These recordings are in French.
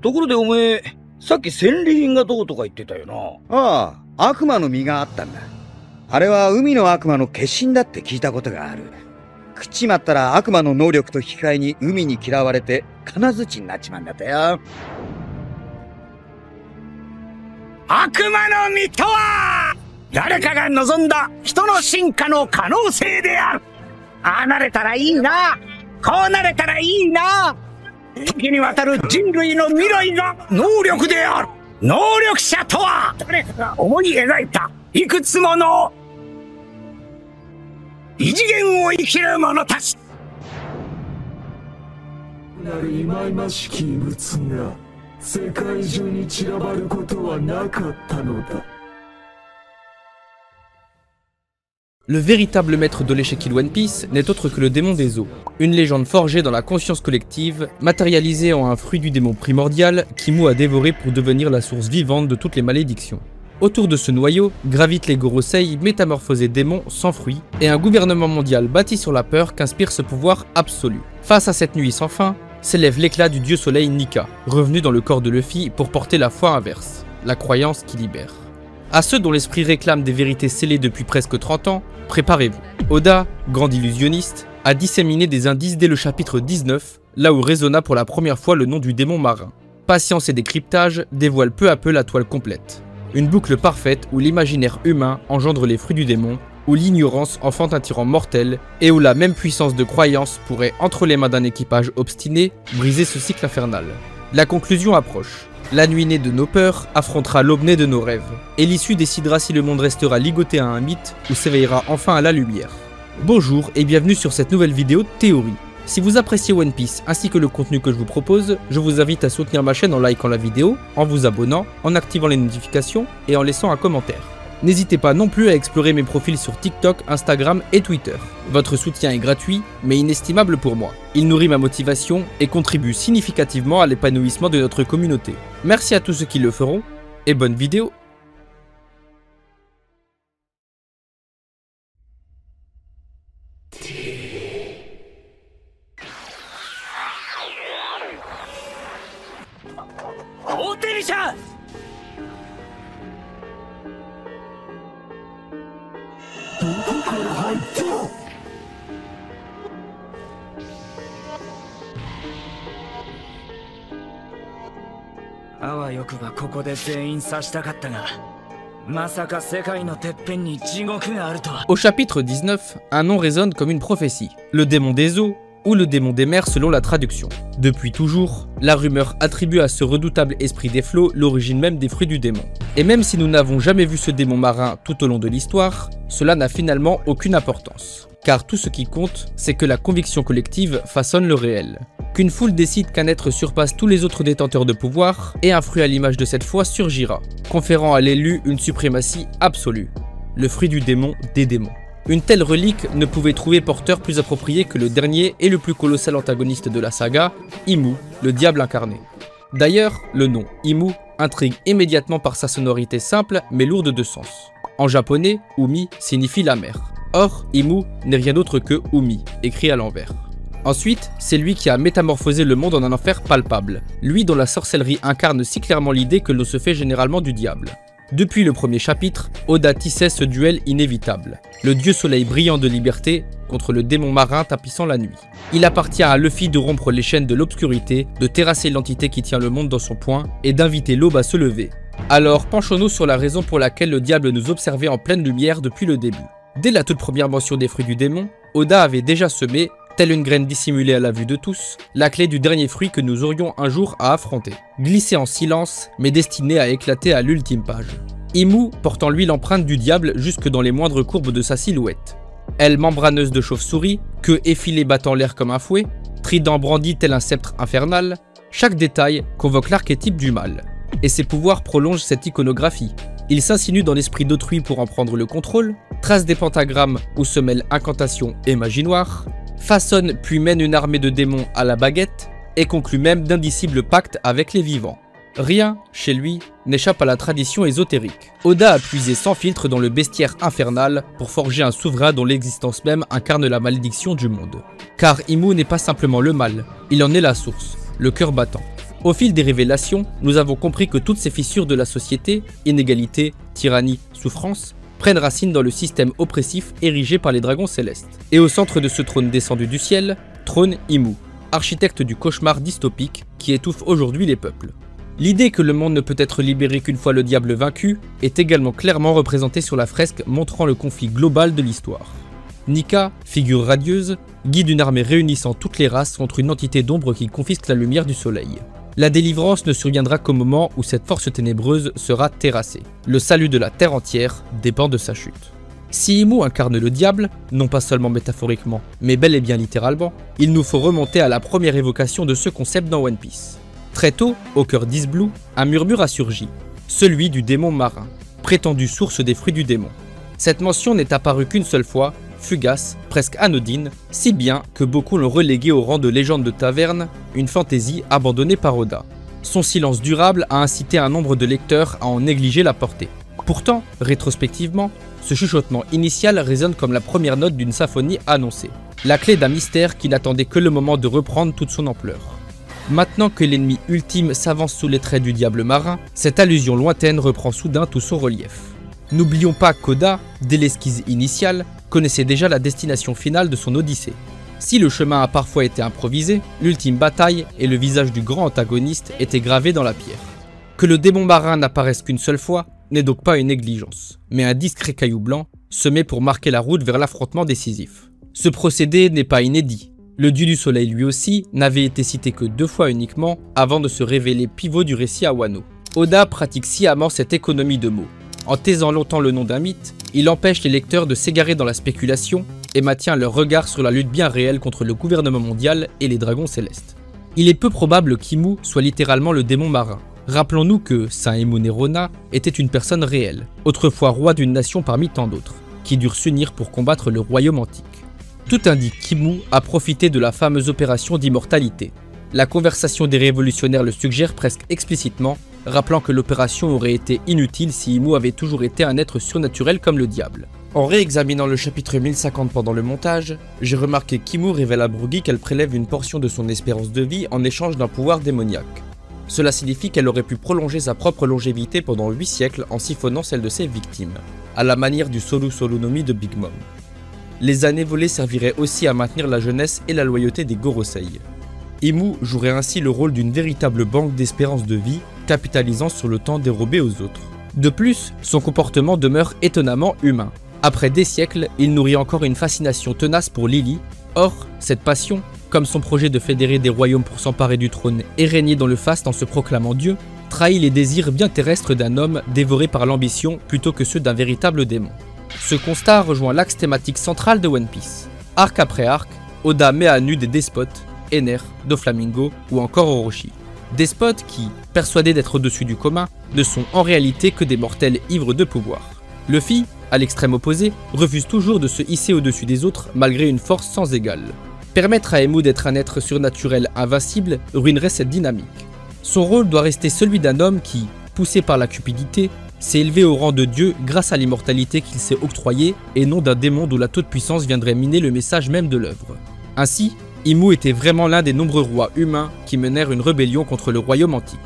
ところでおめえ、さっき戦利品がどうとか言ってたよな。ああ、悪魔の実があったんだ。あれは海の悪魔の化身だって聞いたことがある。食っちまったら悪魔の能力と引き換えに海に嫌われて金槌になっちまうんだったよ。悪魔の実とは誰かが望んだ人の進化の可能性である。ああなれたらいいな。こうなれたらいいな。多岐にわたる人類の未来が能力である。能力者とは誰かが思い描いたいくつもの異次元を生きる者たち。なる忌々しき異物が世界中に散らばることはなかったのだ。Le véritable maître de l'échec il One Piece n'est autre que le démon des eaux, une légende forgée dans la conscience collective, matérialisée en un fruit du démon primordial qu'Imu a dévoré pour devenir la source vivante de toutes les malédictions. Autour de ce noyau gravitent les Gorosei métamorphosés démons sans fruit et un gouvernement mondial bâti sur la peur qu'inspire ce pouvoir absolu. Face à cette nuit sans fin, s'élève l'éclat du dieu soleil Nika, revenu dans le corps de Luffy pour porter la foi inverse, la croyance qui libère. À ceux dont l'esprit réclame des vérités scellées depuis presque 30 ans, préparez-vous. Oda, grand illusionniste, a disséminé des indices dès le chapitre 19, là où résonna pour la première fois le nom du démon marin. Patience et décryptage dévoilent peu à peu la toile complète. Une boucle parfaite où l'imaginaire humain engendre les fruits du démon, où l'ignorance enfante un tyran mortel, et où la même puissance de croyance pourrait, entre les mains d'un équipage obstiné, briser ce cycle infernal. La conclusion approche. La nuit née de nos peurs affrontera l'aube née de nos rêves, et l'issue décidera si le monde restera ligoté à un mythe ou s'éveillera enfin à la lumière. Bonjour et bienvenue sur cette nouvelle vidéo de théorie. Si vous appréciez One Piece ainsi que le contenu que je vous propose, je vous invite à soutenir ma chaîne en likant la vidéo, en vous abonnant, en activant les notifications et en laissant un commentaire. N'hésitez pas non plus à explorer mes profils sur TikTok, Instagram et Twitter. Votre soutien est gratuit, mais inestimable pour moi. Il nourrit ma motivation et contribue significativement à l'épanouissement de notre communauté. Merci à tous ceux qui le feront, et bonne vidéo. Au chapitre 19, un nom résonne comme une prophétie, le démon des eaux ou le démon des mers selon la traduction. Depuis toujours, la rumeur attribue à ce redoutable esprit des flots l'origine même des fruits du démon. Et même si nous n'avons jamais vu ce démon marin tout au long de l'histoire, cela n'a finalement aucune importance. Car tout ce qui compte, c'est que la conviction collective façonne le réel. Qu'une foule décide qu'un être surpasse tous les autres détenteurs de pouvoir, et un fruit à l'image de cette foi surgira, conférant à l'élu une suprématie absolue. Le fruit du démon des démons. Une telle relique ne pouvait trouver porteur plus approprié que le dernier et le plus colossal antagoniste de la saga, Imu, le diable incarné. D'ailleurs, le nom Imu intrigue immédiatement par sa sonorité simple mais lourde de sens. En japonais, Umi signifie la mer. Or, Imu n'est rien d'autre que Umi, écrit à l'envers. Ensuite, c'est lui qui a métamorphosé le monde en un enfer palpable, lui dont la sorcellerie incarne si clairement l'idée que l'on se fait généralement du diable. Depuis le premier chapitre, Oda tissait ce duel inévitable, le dieu soleil brillant de liberté contre le démon marin tapissant la nuit. Il appartient à Luffy de rompre les chaînes de l'obscurité, de terrasser l'entité qui tient le monde dans son poing et d'inviter l'aube à se lever. Alors penchons-nous sur la raison pour laquelle le diable nous observait en pleine lumière depuis le début. Dès la toute première mention des fruits du démon, Oda avait déjà semé, telle une graine dissimulée à la vue de tous, la clé du dernier fruit que nous aurions un jour à affronter. Glissé en silence, mais destiné à éclater à l'ultime page. Imu porte en lui l'empreinte du diable jusque dans les moindres courbes de sa silhouette. Aile membraneuse de chauve-souris, queue effilée battant l'air comme un fouet, trident brandi tel un sceptre infernal, chaque détail convoque l'archétype du mal. Et ses pouvoirs prolongent cette iconographie. Il s'insinue dans l'esprit d'autrui pour en prendre le contrôle, trace des pentagrammes où se mêlent incantations et magie noire, façonne puis mène une armée de démons à la baguette et conclut même d'indicibles pactes avec les vivants. Rien, chez lui, n'échappe à la tradition ésotérique. Oda a puisé sans filtre dans le bestiaire infernal pour forger un souverain dont l'existence même incarne la malédiction du monde. Car Imu n'est pas simplement le mal, il en est la source, le cœur battant. Au fil des révélations, nous avons compris que toutes ces fissures de la société, inégalité, tyrannie, souffrance, prennent racine dans le système oppressif érigé par les dragons célestes. Et au centre de ce trône descendu du ciel, trône Imu, architecte du cauchemar dystopique qui étouffe aujourd'hui les peuples. L'idée que le monde ne peut être libéré qu'une fois le diable vaincu est également clairement représentée sur la fresque montrant le conflit global de l'histoire. Nika, figure radieuse, guide une armée réunissant toutes les races contre une entité d'ombre qui confisque la lumière du soleil. La délivrance ne surviendra qu'au moment où cette force ténébreuse sera terrassée. Le salut de la terre entière dépend de sa chute. Si Imu incarne le diable, non pas seulement métaphoriquement, mais bel et bien littéralement, il nous faut remonter à la première évocation de ce concept dans One Piece. Très tôt, au cœur d'Isblue, un murmure a surgi, celui du démon marin, prétendue source des fruits du démon. Cette mention n'est apparue qu'une seule fois, fugace, presque anodine, si bien que beaucoup l'ont relégué au rang de légende de taverne, une fantaisie abandonnée par Oda. Son silence durable a incité un nombre de lecteurs à en négliger la portée. Pourtant, rétrospectivement, ce chuchotement initial résonne comme la première note d'une symphonie annoncée, la clé d'un mystère qui n'attendait que le moment de reprendre toute son ampleur. Maintenant que l'ennemi ultime s'avance sous les traits du diable marin, cette allusion lointaine reprend soudain tout son relief. N'oublions pas qu'Oda, dès l'esquisse initiale, connaissait déjà la destination finale de son odyssée. Si le chemin a parfois été improvisé, l'ultime bataille et le visage du grand antagoniste étaient gravés dans la pierre. Que le démon marin n'apparaisse qu'une seule fois n'est donc pas une négligence, mais un discret caillou blanc semé pour marquer la route vers l'affrontement décisif. Ce procédé n'est pas inédit. Le dieu du soleil lui aussi n'avait été cité que 2 fois uniquement avant de se révéler pivot du récit à Wano. Oda pratique sciemment cette économie de mots. En taisant longtemps le nom d'un mythe, il empêche les lecteurs de s'égarer dans la spéculation et maintient leur regard sur la lutte bien réelle contre le gouvernement mondial et les dragons célestes. Il est peu probable qu'Imu soit littéralement le démon marin. Rappelons-nous que Saint Imu Nerona était une personne réelle, autrefois roi d'une nation parmi tant d'autres, qui durent s'unir pour combattre le royaume antique. Tout indique qu'Imu a profité de la fameuse opération d'immortalité. La conversation des révolutionnaires le suggère presque explicitement, rappelant que l'opération aurait été inutile si Imu avait toujours été un être surnaturel comme le diable. En réexaminant le chapitre 1050 pendant le montage, j'ai remarqué qu'Imu révèle à Brogy qu'elle prélève une portion de son espérance de vie en échange d'un pouvoir démoniaque. Cela signifie qu'elle aurait pu prolonger sa propre longévité pendant 8 siècles en siphonnant celle de ses victimes, à la manière du Solu Solu no Mi de Big Mom. Les années volées serviraient aussi à maintenir la jeunesse et la loyauté des Gorosei. Imu jouerait ainsi le rôle d'une véritable banque d'espérance de vie, capitalisant sur le temps dérobé aux autres. De plus, son comportement demeure étonnamment humain. Après des siècles, il nourrit encore une fascination tenace pour Lily. Or, cette passion, comme son projet de fédérer des royaumes pour s'emparer du trône et régner dans le faste en se proclamant Dieu, trahit les désirs bien terrestres d'un homme dévoré par l'ambition plutôt que ceux d'un véritable démon. Ce constat rejoint l'axe thématique central de One Piece. Arc après arc, Oda met à nu des despotes, Ener, Doflamingo ou encore Orochi. Despotes qui, persuadés d'être au-dessus du commun, ne sont en réalité que des mortels ivres de pouvoir. Luffy, à l'extrême opposé, refuse toujours de se hisser au-dessus des autres malgré une force sans égale. Permettre à Imu d'être un être surnaturel invincible ruinerait cette dynamique. Son rôle doit rester celui d'un homme qui, poussé par la cupidité, s'est élevé au rang de dieu grâce à l'immortalité qu'il s'est octroyée et non d'un démon dont la toute-puissance viendrait miner le message même de l'œuvre. Ainsi, Imu était vraiment l'un des nombreux rois humains qui menèrent une rébellion contre le royaume antique.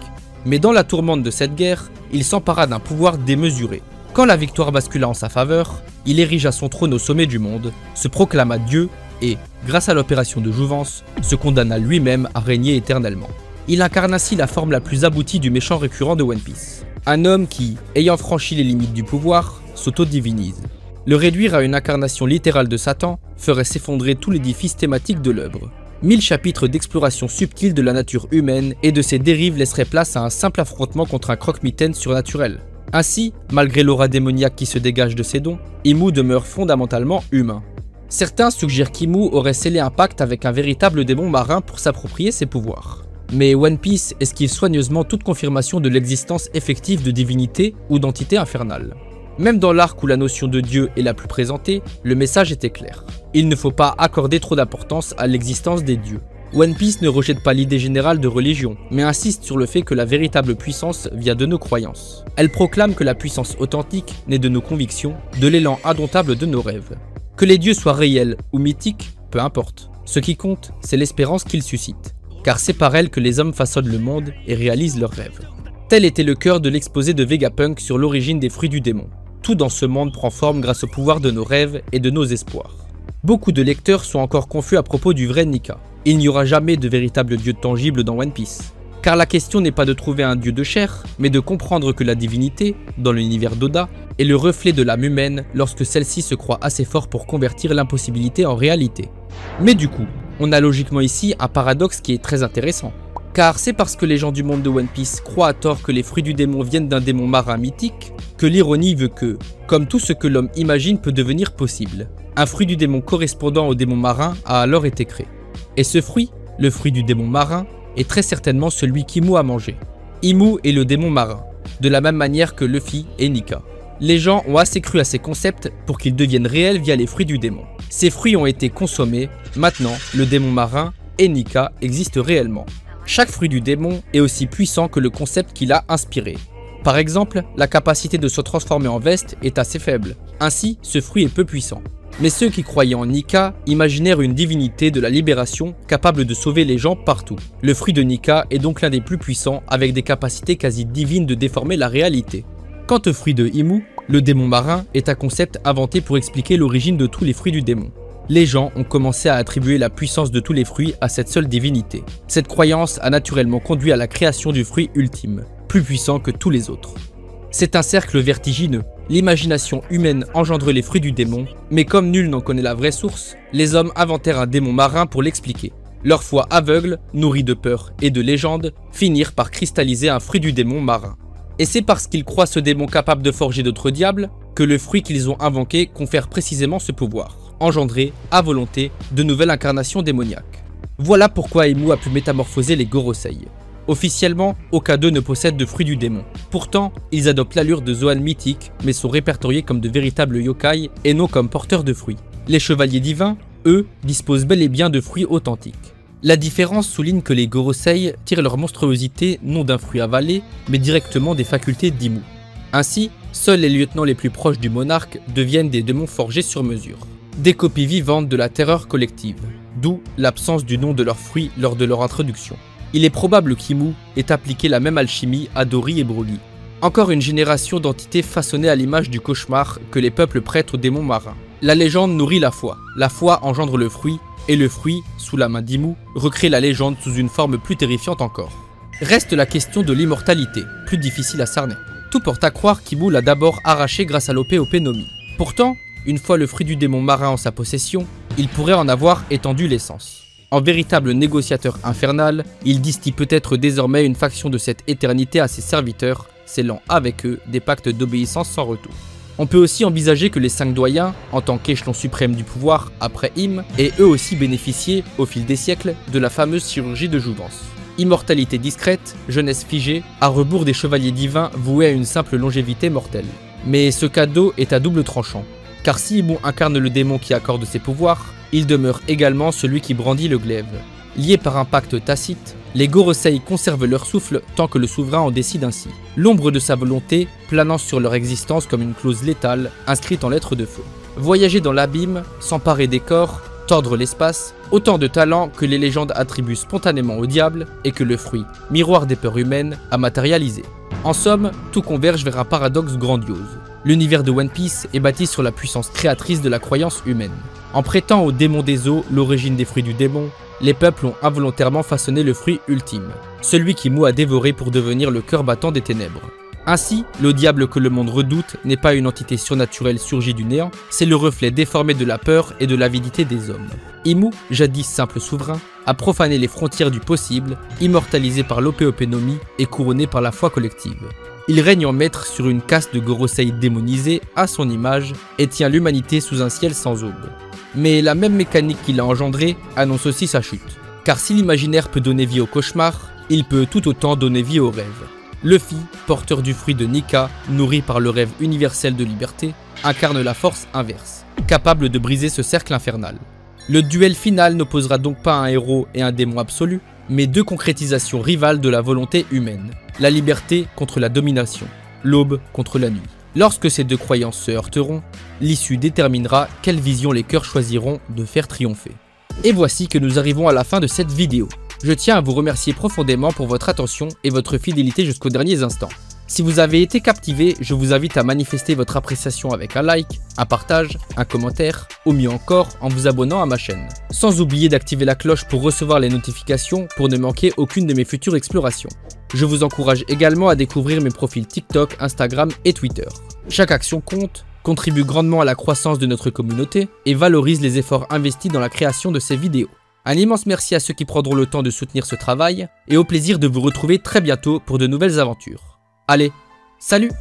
Mais dans la tourmente de cette guerre, il s'empara d'un pouvoir démesuré. Quand la victoire bascula en sa faveur, il érigea son trône au sommet du monde, se proclama Dieu et, grâce à l'opération de jouvence, se condamna lui-même à régner éternellement. Il incarne ainsi la forme la plus aboutie du méchant récurrent de One Piece. Un homme qui, ayant franchi les limites du pouvoir, s'auto-divinise. Le réduire à une incarnation littérale de Satan ferait s'effondrer tout l'édifice thématique de l'œuvre. 1000 chapitres d'exploration subtile de la nature humaine et de ses dérives laisseraient place à un simple affrontement contre un croque-mitaine surnaturel. Ainsi, malgré l'aura démoniaque qui se dégage de ses dons, Imu demeure fondamentalement humain. Certains suggèrent qu'Imu aurait scellé un pacte avec un véritable démon marin pour s'approprier ses pouvoirs. Mais One Piece esquive soigneusement toute confirmation de l'existence effective de divinité ou d'entité infernale. Même dans l'arc où la notion de Dieu est la plus présentée, le message était clair. Il ne faut pas accorder trop d'importance à l'existence des dieux. One Piece ne rejette pas l'idée générale de religion, mais insiste sur le fait que la véritable puissance vient de nos croyances. Elle proclame que la puissance authentique naît de nos convictions, de l'élan indomptable de nos rêves. Que les dieux soient réels ou mythiques, peu importe. Ce qui compte, c'est l'espérance qu'ils suscitent. car c'est par elles que les hommes façonnent le monde et réalisent leurs rêves. Tel était le cœur de l'exposé de Vegapunk sur l'origine des fruits du démon. Tout dans ce monde prend forme grâce au pouvoir de nos rêves et de nos espoirs. Beaucoup de lecteurs sont encore confus à propos du vrai Nika. Il n'y aura jamais de véritable dieu tangible dans One Piece. Car la question n'est pas de trouver un dieu de chair, mais de comprendre que la divinité, dans l'univers d'Oda, est le reflet de l'âme humaine lorsque celle-ci se croit assez fort pour convertir l'impossibilité en réalité. Mais du coup, on a logiquement ici un paradoxe qui est très intéressant. Car c'est parce que les gens du monde de One Piece croient à tort que les fruits du démon viennent d'un démon marin mythique, que l'ironie veut que, comme tout ce que l'homme imagine peut devenir possible, un fruit du démon correspondant au démon marin a alors été créé. Et ce fruit, le fruit du démon marin, est très certainement celui qu'Imu a mangé. Imu est le démon marin, de la même manière que Luffy et Nika. Les gens ont assez cru à ces concepts pour qu'ils deviennent réels via les fruits du démon. Ces fruits ont été consommés, maintenant le démon marin et Nika existent réellement. Chaque fruit du démon est aussi puissant que le concept qu'il a inspiré. Par exemple, la capacité de se transformer en veste est assez faible, ainsi ce fruit est peu puissant. Mais ceux qui croyaient en Nika imaginèrent une divinité de la libération capable de sauver les gens partout. Le fruit de Nika est donc l'un des plus puissants avec des capacités quasi divines de déformer la réalité. Quant au fruit de Imu, le démon marin est un concept inventé pour expliquer l'origine de tous les fruits du démon. Les gens ont commencé à attribuer la puissance de tous les fruits à cette seule divinité. Cette croyance a naturellement conduit à la création du fruit ultime, plus puissant que tous les autres. C'est un cercle vertigineux. L'imagination humaine engendre les fruits du démon, mais comme nul n'en connaît la vraie source, les hommes inventèrent un démon marin pour l'expliquer. Leur foi aveugle, nourrie de peur et de légendes, finirent par cristalliser un fruit du démon marin. Et c'est parce qu'ils croient ce démon capable de forger d'autres diables que le fruit qu'ils ont invoqué confère précisément ce pouvoir, engendrer, à volonté, de nouvelles incarnations démoniaques. Voilà pourquoi Imu a pu métamorphoser les Gorosei. Officiellement, aucun d'eux ne possède de fruits du démon. Pourtant, ils adoptent l'allure de Zoan mythiques, mais sont répertoriés comme de véritables yokai et non comme porteurs de fruits. Les chevaliers divins, eux, disposent bel et bien de fruits authentiques. La différence souligne que les Gorosei tirent leur monstruosité non d'un fruit avalé, mais directement des facultés d'Imu. Ainsi, seuls les lieutenants les plus proches du monarque deviennent des démons forgés sur mesure. Des copies vivantes de la terreur collective, d'où l'absence du nom de leurs fruits lors de leur introduction. Il est probable qu'Imu ait appliqué la même alchimie à Dory et Broly. Encore une génération d'entités façonnées à l'image du cauchemar que les peuples prêtent aux démons marins. La légende nourrit la foi engendre le fruit, et le fruit, sous la main d'Imu, recrée la légende sous une forme plus terrifiante encore. Reste la question de l'immortalité, plus difficile à cerner. Tout porte à croire qu'Imu l'a d'abord arraché grâce à l'OP no Mi. Pourtant, une fois le fruit du démon marin en sa possession, il pourrait en avoir étendu l'essence. En véritable négociateur infernal, il distille peut-être désormais une faction de cette éternité à ses serviteurs, scellant avec eux des pactes d'obéissance sans retour. On peut aussi envisager que les 5 doyens, en tant qu'échelon suprême du pouvoir après Im, aient eux aussi bénéficié, au fil des siècles, de la fameuse chirurgie de jouvence. Immortalité discrète, jeunesse figée, à rebours des chevaliers divins voués à une simple longévité mortelle. Mais ce cadeau est à double tranchant, car si Imu incarne le démon qui accorde ses pouvoirs, il demeure également celui qui brandit le glaive. Liés par un pacte tacite, les Gorosei conservent leur souffle tant que le souverain en décide ainsi. L'ombre de sa volonté planant sur leur existence comme une clause létale inscrite en lettres de feu. Voyager dans l'abîme, s'emparer des corps, tordre l'espace, autant de talents que les légendes attribuent spontanément au diable et que le fruit, miroir des peurs humaines, a matérialisé. En somme, tout converge vers un paradoxe grandiose. L'univers de One Piece est bâti sur la puissance créatrice de la croyance humaine. En prêtant au démon des eaux l'origine des fruits du démon, les peuples ont involontairement façonné le fruit ultime, celui qu'Imu a dévoré pour devenir le cœur battant des ténèbres. Ainsi, le diable que le monde redoute n'est pas une entité surnaturelle surgie du néant, c'est le reflet déformé de la peur et de l'avidité des hommes. Imu, jadis simple souverain, a profané les frontières du possible, immortalisé par l'OP no Mi et couronné par la foi collective. Il règne en maître sur une caste de Gorosei démonisés à son image et tient l'humanité sous un ciel sans aube. Mais la même mécanique qu'il a engendrée annonce aussi sa chute. Car si l'imaginaire peut donner vie au cauchemar, il peut tout autant donner vie au rêve. Luffy, porteur du fruit de Nika, nourri par le rêve universel de liberté, incarne la force inverse, capable de briser ce cercle infernal. Le duel final n'opposera donc pas un héros et un démon absolu, mais 2 concrétisations rivales de la volonté humaine. La liberté contre la domination, l'aube contre la nuit. Lorsque ces 2 croyances se heurteront, l'issue déterminera quelle vision les cœurs choisiront de faire triompher. Et voici que nous arrivons à la fin de cette vidéo. Je tiens à vous remercier profondément pour votre attention et votre fidélité jusqu'aux derniers instants. Si vous avez été captivé, je vous invite à manifester votre appréciation avec un like, un partage, un commentaire, ou mieux encore en vous abonnant à ma chaîne. Sans oublier d'activer la cloche pour recevoir les notifications pour ne manquer aucune de mes futures explorations. Je vous encourage également à découvrir mes profils TikTok, Instagram et Twitter. Chaque action compte, contribue grandement à la croissance de notre communauté et valorise les efforts investis dans la création de ces vidéos. Un immense merci à ceux qui prendront le temps de soutenir ce travail et au plaisir de vous retrouver très bientôt pour de nouvelles aventures. Allez, salut!